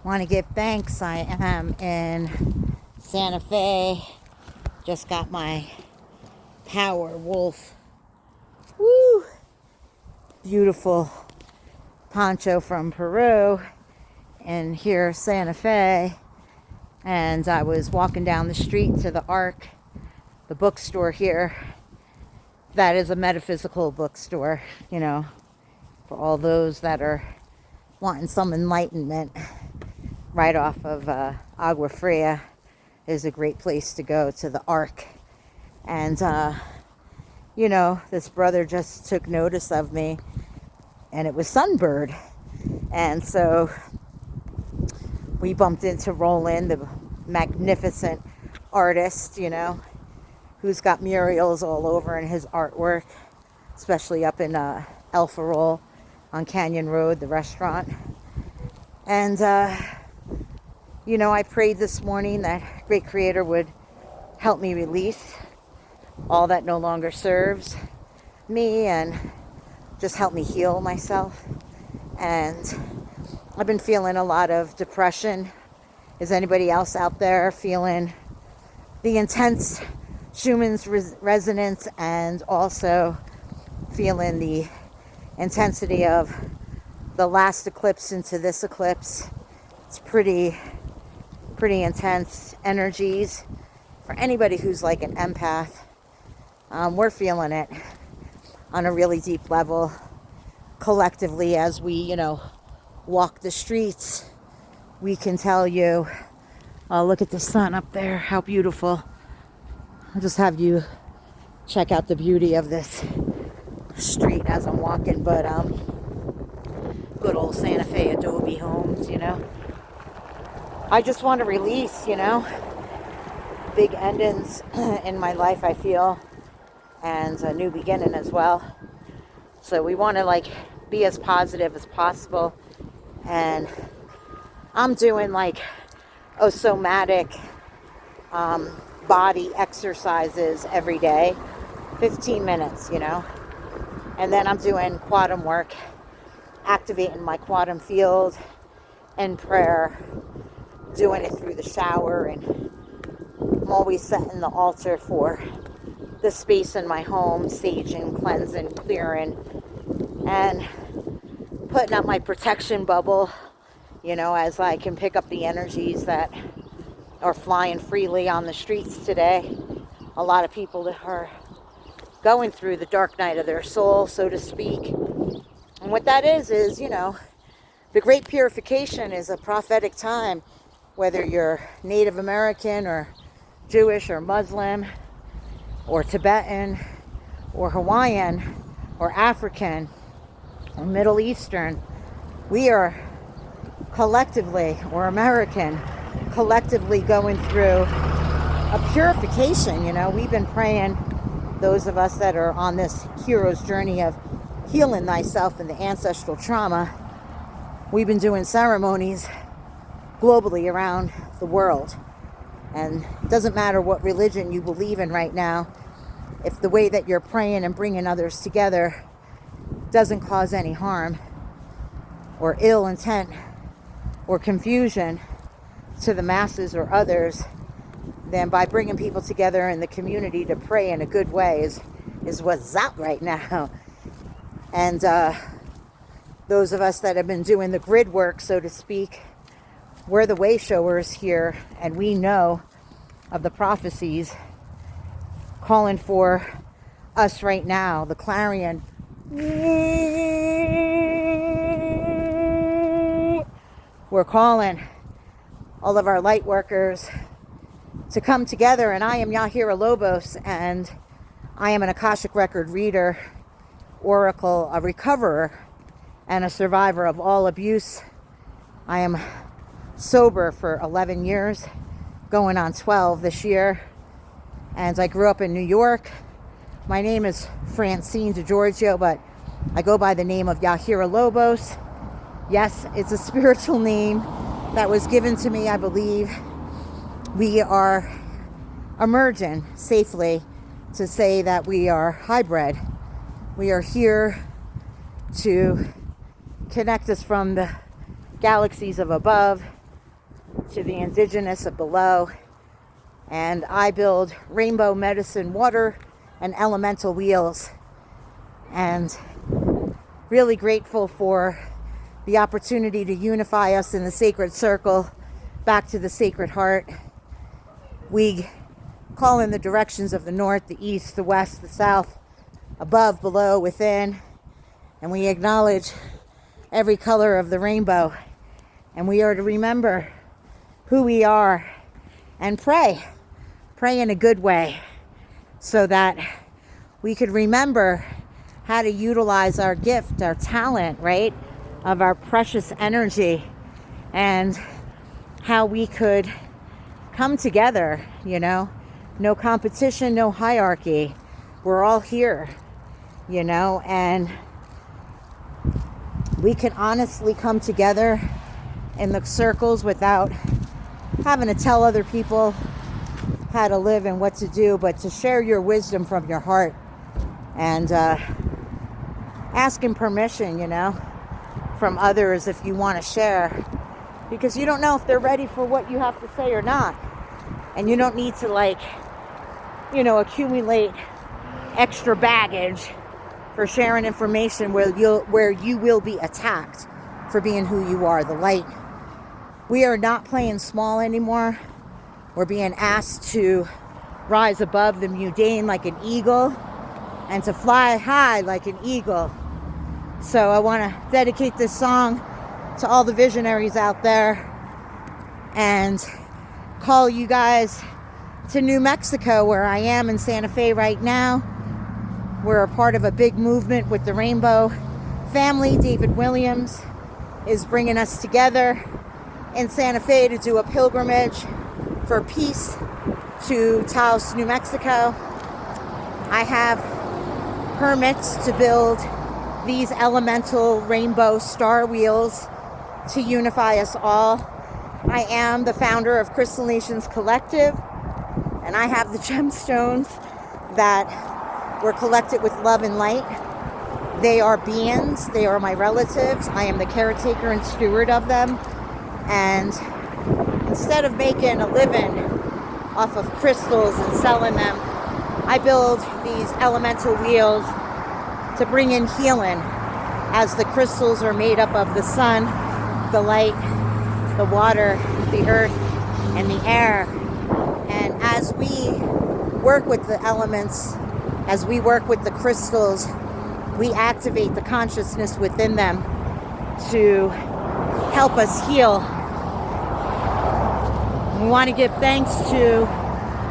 Want to give thanks. I am in Santa Fe. Just got my Power Wolf. Woo! Beautiful poncho from Peru. And here, Santa Fe. And I was walking down the street to the Ark, the bookstore here. That is a metaphysical bookstore, you know, for all those that are wanting some enlightenment. Right off of Agua Fria is a great place to go, to the Ark. And, you know, this brother just took notice of me, and it was Sunbird. And so we bumped into Roland, the magnificent artist, you know, who's got murals all over in his artwork, especially up in El Farol on Canyon Road, the restaurant. And, you know, I prayed this morning that Great Creator would help me release all that no longer serves me and just help me heal myself. And I've been feeling a lot of depression. Is anybody else out there feeling the intense Schumann's resonance and also feeling the intensity of the last eclipse into this eclipse? It's pretty intense energies for anybody who's like an empath. We're feeling it on a really deep level collectively as we, you know, walk the streets. We can tell you, look at the sun up there, how beautiful. I'll just have you check out the beauty of this street as I'm walking. But good old Santa Fe adobe homes, you know. I just want to release, you know, big endings in my life, I feel, and a new beginning as well. So we want to like be as positive as possible. And I'm doing like somatic body exercises every day, 15 minutes, you know. And then I'm doing quantum work, activating my quantum field in prayer, doing it through the shower, and I'm always setting the altar for the space in my home, saging, cleansing, clearing, and putting up my protection bubble, you know, as I can pick up the energies that are flying freely on the streets today. A lot of people are going through the dark night of their soul, so to speak. And what that is, you know, the Great Purification is a prophetic time, whether you're Native American or Jewish or Muslim or Tibetan or Hawaiian or African or Middle Eastern. We are collectively, or American, collectively going through a purification. You know, we've been praying, those of us that are on this hero's journey of healing thyself and the ancestral trauma, we've been doing ceremonies globally around the world. And it doesn't matter what religion you believe in right now, if the way that you're praying and bringing others together doesn't cause any harm or ill intent or confusion to the masses or others, then by bringing people together in the community to pray in a good way is what's up right now. And those of us that have been doing the grid work, so to speak, we're the way showers here, and we know of the prophecies calling for us right now. The Clarion. We're calling all of our light workers to come together, and I am YahiraLobos, and I am an Akashic record reader, oracle, a recoverer, and a survivor of all abuse. I am sober for 11 years, going on 12 this year, and I grew up in New York. My name is Francine DeGiorgio, but I go by the name of YahiraLobos. Yes, it's a spiritual name that was given to me, I believe. We are emerging safely to say that we are hybrid. We are here to connect us from the galaxies of above to the indigenous of below. And I build rainbow medicine water and elemental wheels. And really grateful for the opportunity to unify us in the sacred circle back to the Sacred Heart. We call in the directions of the north, the east, the west, the south, above, below, within, and we acknowledge every color of the rainbow. And we are to remember who we are and pray in a good way, so that we could remember how to utilize our gift, our talent, right, of our precious energy, and how we could come together, you know, no competition, no hierarchy. We're all here, you know, and we can honestly come together in the circles without having to tell other people how to live and what to do, but to share your wisdom from your heart and asking permission, you know, from others if you want to share, because you don't know if they're ready for what you have to say or not. And you don't need to, like, you know, accumulate extra baggage for sharing information where you will be attacked for being who you are, the light. We are not playing small anymore. We're being asked to rise above the mundane like an eagle and to fly high like an eagle. So I want to dedicate this song to all the visionaries out there and call you guys to New Mexico, where I am in Santa Fe right now. We're a part of a big movement with the Rainbow family. David Williams is bringing us together in Santa Fe to do a pilgrimage for peace to Taos, New Mexico. I have permits to build these elemental rainbow star wheels to unify us all. I am the founder of Crystal Nations Collective, and I have the gemstones that were collected with love and light. They are beings, they are my relatives. I am the caretaker and steward of them. And instead of making a living off of crystals and selling them, I build these elemental wheels to bring in healing, as the crystals are made up of the sun, the light, the water, the earth, and the air. And as we work with the elements, as we work with the crystals, we activate the consciousness within them to help us heal. We want to give thanks to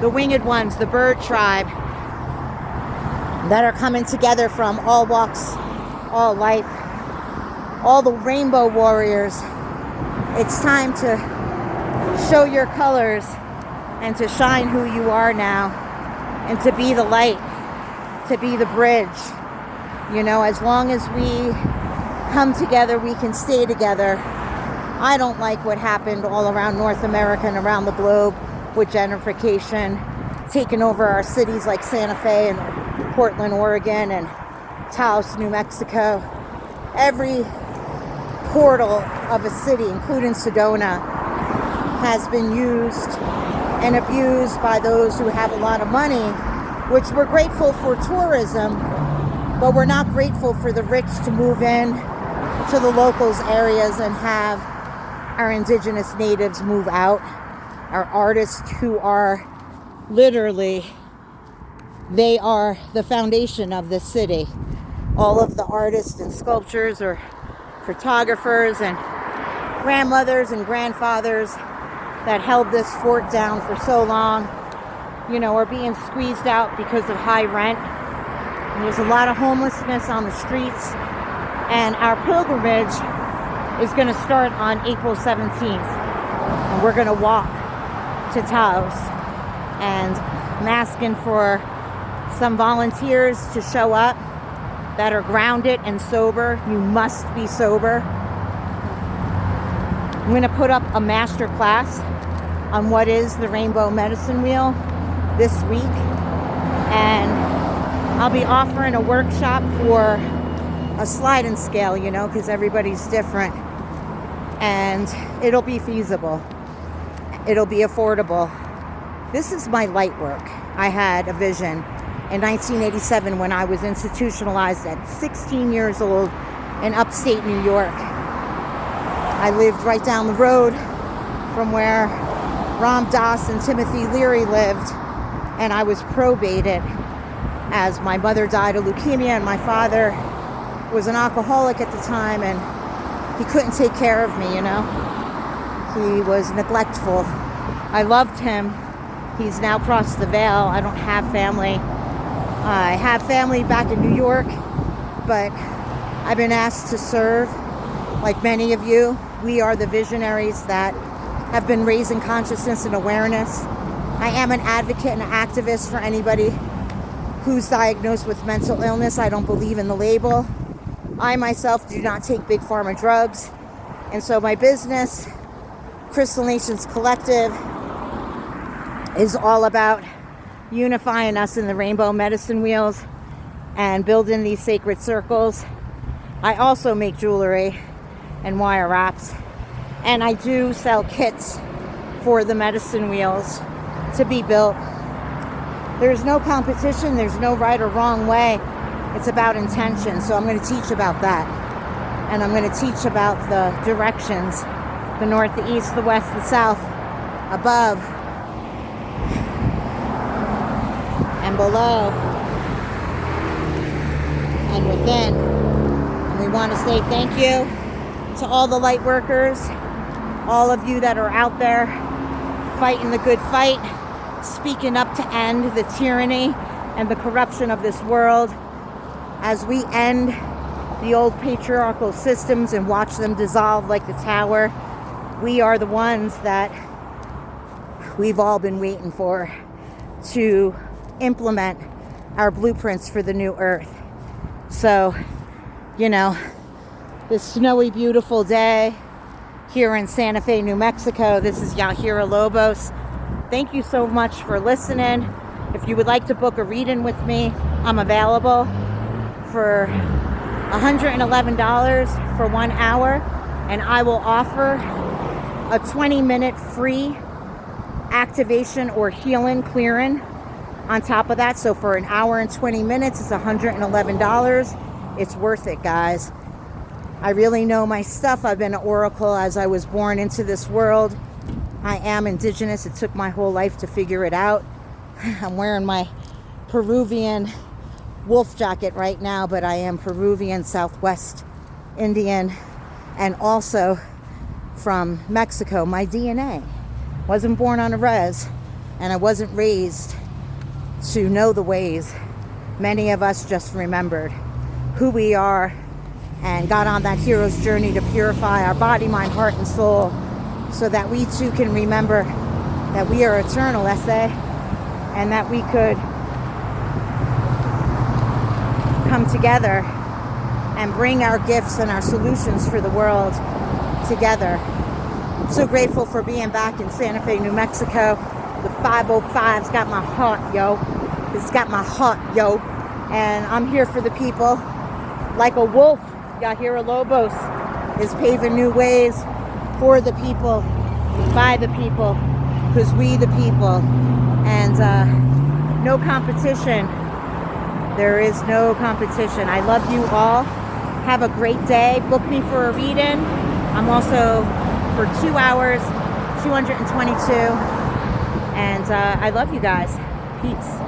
the winged ones, the bird tribe, that are coming together from all walks, all life, all the rainbow warriors. It's time to show your colors and to shine who you are now, and to be the light, to be the bridge. You know, as long as we come together, we can stay together. I don't like what happened all around North America and around the globe with gentrification, taking over our cities like Santa Fe and Portland, Oregon, and Taos, New Mexico. Every portal of a city, including Sedona, has been used and abused by those who have a lot of money, which we're grateful for tourism, but we're not grateful for the rich to move in to the locals areas and have our indigenous natives move out. Our artists, who are literally, they are the foundation of this city. All of the artists and sculptors are photographers and grandmothers and grandfathers that held this fort down for so long, you know, are being squeezed out because of high rent. And there's a lot of homelessness on the streets. And our pilgrimage is going to start on April 17th. And we're going to walk to Taos. And I'm asking for some volunteers to show up that are grounded and sober. You must be sober. I'm going to put up a master class on what is the rainbow medicine wheel this week. And I'll be offering a workshop for a sliding scale, you know, because everybody's different. And it'll be feasible. It'll be affordable. This is my light work. I had a vision in 1987 when I was institutionalized at 16 years old in upstate New York. I lived right down the road from where Ram Dass and Timothy Leary lived, and I was probated as my mother died of leukemia and my father was an alcoholic at the time, and he couldn't take care of me, you know. He was neglectful. I loved him. He's now crossed the veil. I don't have family. I have family back in New York, but I've been asked to serve. Like many of you, we are the visionaries that have been raising consciousness and awareness. I am an advocate and an activist for anybody who's diagnosed with mental illness. I don't believe in the label. I myself do not take big pharma drugs. And so my business, Crystal Nations Collective, is all about unifying us in the rainbow medicine wheels and building these sacred circles. I also make jewelry and wire wraps, and I do sell kits for the medicine wheels to be built. There's no competition, there's no right or wrong way. It's about intention. So I'm going to teach about that, and I'm going to teach about the directions, the north, the east, the west, the south, above and below and within. And we want to say thank you to all the light workers, all of you that are out there fighting the good fight, speaking up to end the tyranny and the corruption of this world as we end the old patriarchal systems and watch them dissolve like the tower. We are the ones that we've all been waiting for to implement our blueprints for the new earth. So, you know, this snowy, beautiful day here in Santa Fe, New Mexico. This is YahiraLobos. Thank you so much for listening. If you would like to book a reading with me, I'm available for $111 for 1 hour, and I will offer a 20-minute free activation or healing clearing on top of that. So for an hour and 20 minutes, it's $111. It's worth it, guys. I really know my stuff. I've been an oracle as I was born into this world. I am indigenous. It took my whole life to figure it out. I'm wearing my Peruvian wolf jacket right now, but I am Peruvian, Southwest Indian, and also from Mexico. My DNA wasn't born on a res, and I wasn't raised to know the ways. Many of us just remembered who we are and got on that hero's journey to purify our body, mind, heart, and soul, so that we too can remember that we are eternal, essay, and that we could come together and bring our gifts and our solutions for the world together. I'm so grateful for being back in Santa Fe, New Mexico. The 505's got my heart, yo. It's got my heart, yo. And I'm here for the people. Like a wolf, YahiraLobos is paving new ways for the people, by the people, because we the people. And no competition. There is no competition. I love you all. Have a great day. Book me for a reading. I'm also for 2 hours, 222. And I love you guys. Peace.